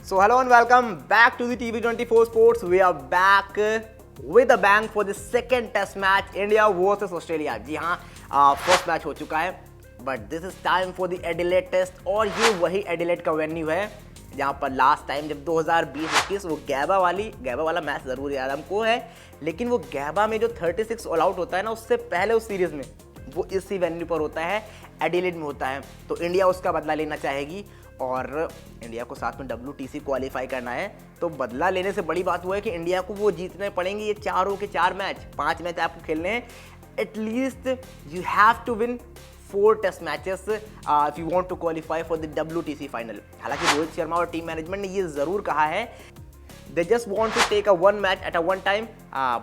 So hello and welcome back to the TV24 Sports. We are back with a bang for the second test match, India versus Australia. जी हाँ, first match हो चुका है, but this is time for the Adelaide test. और ये वही Adelaide का venue है जहाँ पर लास्ट टाइम जब 2020-21 वो गैबा वाला मैच ज़रूर याद हमको है, लेकिन वो गैबा में जो 36 ऑल आउट होता है ना, उससे पहले उस सीरीज़ में वो इसी वेन्यू पर होता है, एडिलेड में होता है। तो इंडिया उसका बदला लेना चाहेगी और इंडिया को साथ में WTC क्वालिफाई करना है। तो बदला लेने से बड़ी बात वो है कि इंडिया को वो जीतने पड़ेंगे ये चारों के चार मैच, 5 मैच आपको खेलने हैं। At least you have to win 4 test matches if you want to qualify for the WTC final. हालांकि रोहित शर्मा और टीम मैनेजमेंट ने ये ज़रूर कहा है, they just want to take a one match at a one time.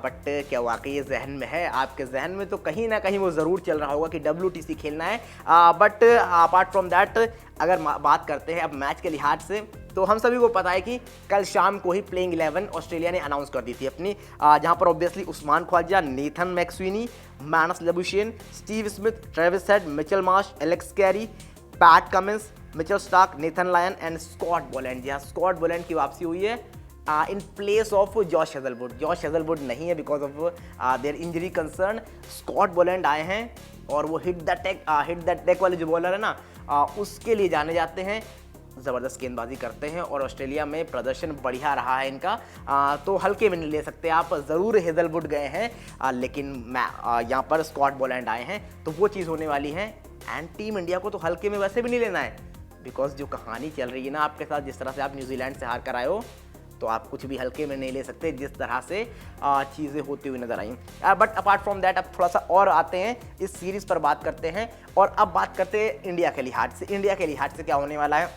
But क्या वाकई ये जहन में है? आपके जहन में तो कहीं ना कहीं वो ज़रूर चल रहा होगा कि WTC खेलना है। बट अपार्ट फ्रॉम दैट, अगर बात करते हैं अब मैच के लिहाज से, तो हम सभी को पता है कि कल शाम को ही प्लेइंग 11 ऑस्ट्रेलिया ने अनाउंस कर दी थी अपनी, जहां पर obviously Usman Khawaja, Nathan McSweeney, Marnus Labuschagne, Steve Smith, Travis Head, Mitchell Marsh, Alex Carey, Pat Cummins, Mitchell Starc, Nathan Lyon and Scott Boland. जी हाँ, स्कॉट बोलैंड की वापसी हुई है in place of Josh Hazlewood. Josh Hazlewood नहीं है because of their injury concern. Scott Boland आए हैं और वो हिट द टेक वाले जो बॉलर है ना, उसके लिए जाने जाते हैं। ज़बरदस्त गेंदबाजी करते हैं और ऑस्ट्रेलिया में प्रदर्शन बढ़िया रहा है इनका। तो हल्के में नहीं ले सकते आप। ज़रूर हेजलवुड गए हैं, लेकिन यहाँ पर स्कॉट बोलैंड आए हैं, तो वो चीज़ होने वाली है। एंड टीम इंडिया को तो हल्के में वैसे भी नहीं लेना है, बिकॉज जो कहानी चल रही है ना आपके साथ, जिस तरह से आप न्यूजीलैंड से हार कर आए हो, तो आप कुछ भी हल्के में नहीं ले सकते, जिस तरह से चीज़ें होती हुई नजर आई। बट अपार्ट फ्रॉम दैट, अब थोड़ा सा और आते हैं इस सीरीज़ पर बात करते हैं। और अब बात करते हैं इंडिया के लिहाज से। इंडिया के लिहाज से क्या होने वाला है,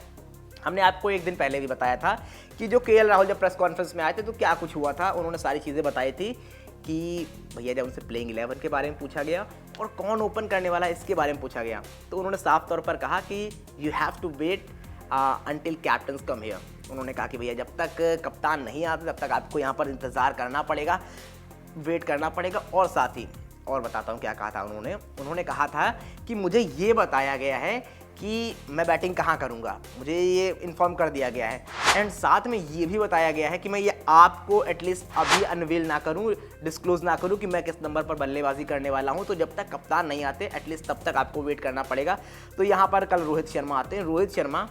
हमने आपको एक दिन पहले भी बताया था कि जो KL राहुल जब प्रेस कॉन्फ्रेंस में आए थे तो क्या कुछ हुआ था। उन्होंने सारी चीज़ें बताई थी कि भैया जब उनसे प्लेइंग 11 के बारे में पूछा गया और कौन ओपन करने वाला है इसके बारे में पूछा गया, तो उन्होंने साफ तौर पर कहा कि you have to wait until captains come here. उन्होंने कहा कि भैया जब तक कप्तान नहीं आते तब तक आपको यहाँ पर इंतज़ार करना पड़ेगा, वेट करना पड़ेगा। और साथ ही और बताता हूँ क्या कहा था उन्होंने कहा था कि मुझे ये बताया गया है कि मैं बैटिंग कहाँ करूँगा, मुझे ये इन्फॉर्म कर दिया गया है। एंड साथ में ये भी बताया गया है कि मैं ये आपको एटलीस्ट अभी अनवील ना करूँ, डिस्क्लोज ना करूँ कि मैं किस नंबर पर बल्लेबाजी करने वाला हूँ। तो जब तक कप्तान नहीं आते एटलीस्ट तब तक आपको वेट करना पड़ेगा। तो यहाँ पर कल रोहित शर्मा आते हैं। रोहित शर्मा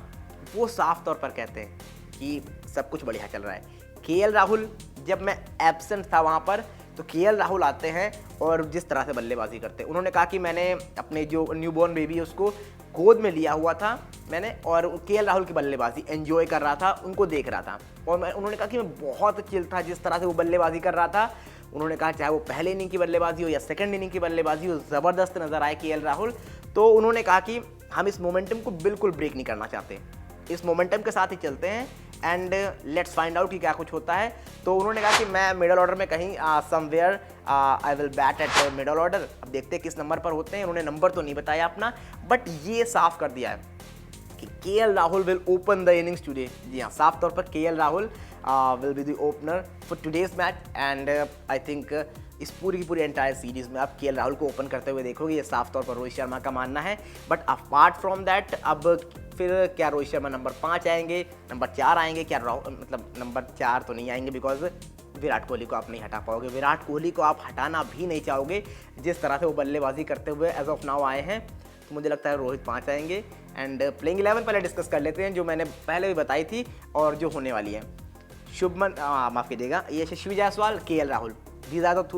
वो साफ तौर पर कहते हैं कि सब कुछ बढ़िया चल रहा है। KL राहुल, जब मैं एब्सेंट था वहाँ पर, तो KL राहुल आते हैं और जिस तरह से बल्लेबाजी करते हैं, उन्होंने कहा कि मैंने अपने जो न्यूबॉर्न बेबी है उसको गोद में लिया हुआ था मैंने, और KL राहुल की बल्लेबाजी एंजॉय कर रहा था, उनको देख रहा था। और उन्होंने कहा कि मैं बहुत चिल था जिस तरह से वो बल्लेबाजी कर रहा था। उन्होंने कहा चाहे वो पहले इनिंग की बल्लेबाजी हो या सेकंड इनिंग की बल्लेबाजी हो, ज़बरदस्त नज़र आए KL राहुल। तो उन्होंने कहा कि हम इस मोमेंटम को बिल्कुल ब्रेक नहीं करना चाहते, इस मोमेंटम के साथ ही चलते हैं एंड लेट्स फाइंड आउट कि क्या कुछ होता है। तो उन्होंने कहा कि मैं मिडल ऑर्डर में कहीं somewhere I will bat eight middle order. अब देखते हैं किस नंबर पर होते हैं। उन्होंने नंबर तो नहीं बताया अपना, बट ये साफ कर दिया है कि KL Rahul will open the innings today. जी हाँ, साफ तौर पर KL Rahul will be the opener for today's match. And I think इस पूरी की पूरी एंटायर सीरीज़ में आप KL राहुल को ओपन करते हुए देखोगे, ये साफ तौर पर रोहित शर्मा का मानना है। बट अपार्ट फ्रॉम दैट, अब फिर क्या रोहित शर्मा नंबर 5 आएंगे, नंबर 4 आएंगे क्या? मतलब नंबर 4 तो नहीं आएंगे, बिकॉज विराट कोहली को आप नहीं हटा पाओगे। विराट कोहली को आप हटाना भी नहीं चाहोगे जिस तरह से वो बल्लेबाजी करते हुए एज ऑफ नाउ आए हैं। तो मुझे लगता है रोहित 5 आएंगे। एंड प्लेइंग 11 पहले डिस्कस कर लेते हैं, जो मैंने पहले भी बताई थी और जो होने वाली है। शुभमन माफ़ कीजिएगा, ये Yashasvi Jaiswal, KL Rahul, these are the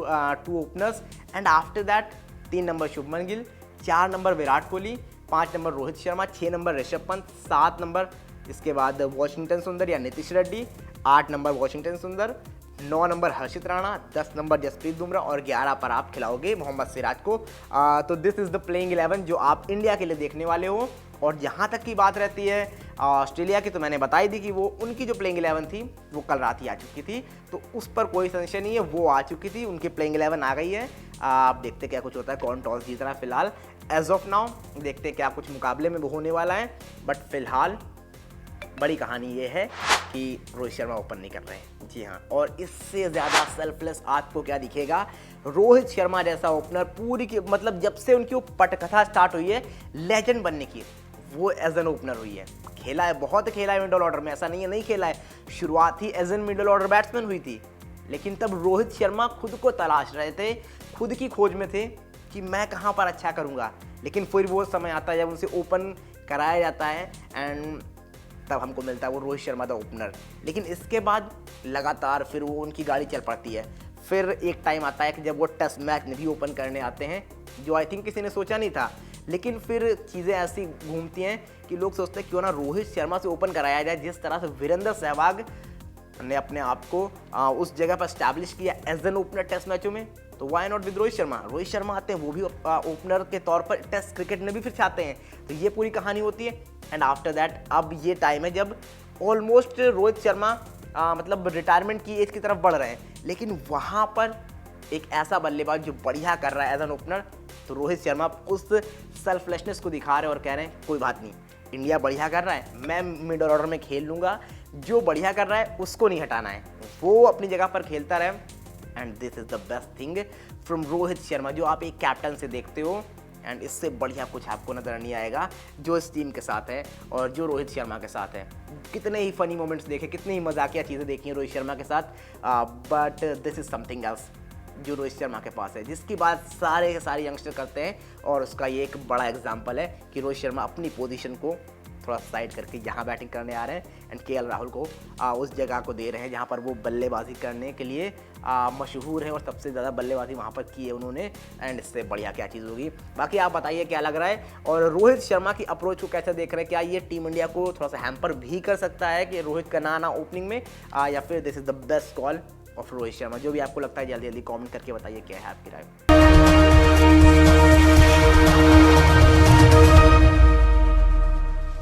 2 openers. And after that 3 number Shubman Gill, 4 number Virat Kohli, 5 number Rohit Sharma, 6 number Rishabh Pant, 7 number इसके बाद वॉशिंगटन सुंदर या नीतीश रेड्डी, 8 नंबर वॉशिंगटन सुंदर, 9 नंबर हर्षित राणा, 10 नंबर जसप्रीत बुमराह और 11 पर आप खिलाओगे मोहम्मद सिराज को। तो दिस इज़ द प्लेइंग 11 जो आप इंडिया के लिए देखने वाले हो। और जहाँ तक की बात रहती है ऑस्ट्रेलिया की, तो मैंने बताई दी कि वो उनकी जो प्लेइंग 11 थी वो कल रात ही आ चुकी थी, तो उस पर कोई संशय नहीं है, वो आ चुकी थी, उनकी प्लेइंग 11 आ गई है। आप देखते क्या कुछ होता है, कौन टॉस जीत रहा है। फिलहाल एज ऑफ नाउ देखते क्या कुछ मुकाबले में वो होने वाला है। बट फिलहाल बड़ी कहानी ये है कि रोहित शर्मा ओपन नहीं कर रहे हैं। जी हाँ, और इससे ज़्यादा सेल्फलेस आपको क्या दिखेगा? रोहित शर्मा जैसा ओपनर पूरी की मतलब जब से उनकी वो पटकथा स्टार्ट हुई है लेजेंड बनने की, वो एज एन ओपनर हुई है। खेला है, बहुत खेला है मिडल ऑर्डर में, ऐसा नहीं है नहीं खेला है। शुरुआत ही as an middle order batsman हुई थी, लेकिन तब रोहित शर्मा खुद को तलाश रहे थे, खुद की खोज में थे कि मैं कहाँ पर अच्छा करूँगा। लेकिन फिर वो समय आता है जब उनसे ओपन कराया जाता है एंड तब हमको मिलता है वो रोहित शर्मा द ओपनर। लेकिन इसके बाद लगातार फिर वो उनकी गाड़ी चल पड़ती है। फिर एक टाइम आता है कि जब वो टेस्ट मैच भी ओपन करने आते हैं, जो आई थिंक किसी ने सोचा नहीं था। लेकिन फिर चीज़ें ऐसी घूमती हैं कि लोग सोचते हैं क्यों ना रोहित शर्मा से ओपन कराया जाए। जिस तरह से वीरेंद्र सहवाग ने अपने आप को उस जगह पर स्टैब्लिश किया एज एन ओपनर टेस्ट मैचों में, तो why not with Rohit Sharma. Rohit Sharma आते हैं, वो भी ओपनर के तौर पर टेस्ट क्रिकेट में भी फिर चाहते हैं। तो ये पूरी कहानी होती है। एंड आफ्टर दैट अब ये टाइम है जब ऑलमोस्ट रोहित शर्मा मतलब रिटायरमेंट की एज की तरफ बढ़ रहे हैं, लेकिन वहाँ पर एक ऐसा बल्लेबाज जो बढ़िया कर रहा है एज एन ओपनर, तो रोहित शर्मा उस सेल्फलेसनेस को दिखा रहे हैं और कह रहे हैं कोई बात नहीं, इंडिया बढ़िया कर रहा है, मैं मिडल ऑर्डर में खेल लूँगा, जो बढ़िया कर रहा है उसको नहीं हटाना है, वो अपनी जगह पर खेलता रहे। And this is the best thing from Rohit Sharma, जो आप एक कैप्टन से देखते हो। एंड इससे बढ़िया कुछ आपको नजर नहीं आएगा जो इस टीम के साथ है और जो रोहित शर्मा के साथ है। कितने ही फनी मोमेंट्स देखे, कितनी ही मजाकिया चीज़ें देखी हैं रोहित शर्मा के साथ, but this is something else जो रोहित शर्मा के पास है, जिसकी बात सारे के सारे यंगस्टर करते हैं। और उसका ये एक बड़ा एग्जाम्पल है कि रोहित शर्मा अपनी पोजीशन को थोड़ा साइड करके यहाँ बैटिंग करने आ रहे हैं एंड केएल राहुल को उस जगह को दे रहे हैं जहाँ पर वो बल्लेबाजी करने के लिए मशहूर है और सबसे ज़्यादा बल्लेबाजी वहाँ पर की है उन्होंने। एंड इससे बढ़िया क्या चीज़ होगी, बाकी आप बताइए क्या लग रहा है। और रोहित शर्मा की अप्रोच को कैसे देख रहे हैं, क्या ये टीम इंडिया को थोड़ा सा हैम्पर भी कर सकता है कि रोहित का ना आना ओपनिंग में, या फिर this is the best call of Rohit Sharma. जो भी आपको लगता है जल्दी जल्दी कमेंट करके बताइए क्या है आपकी राय।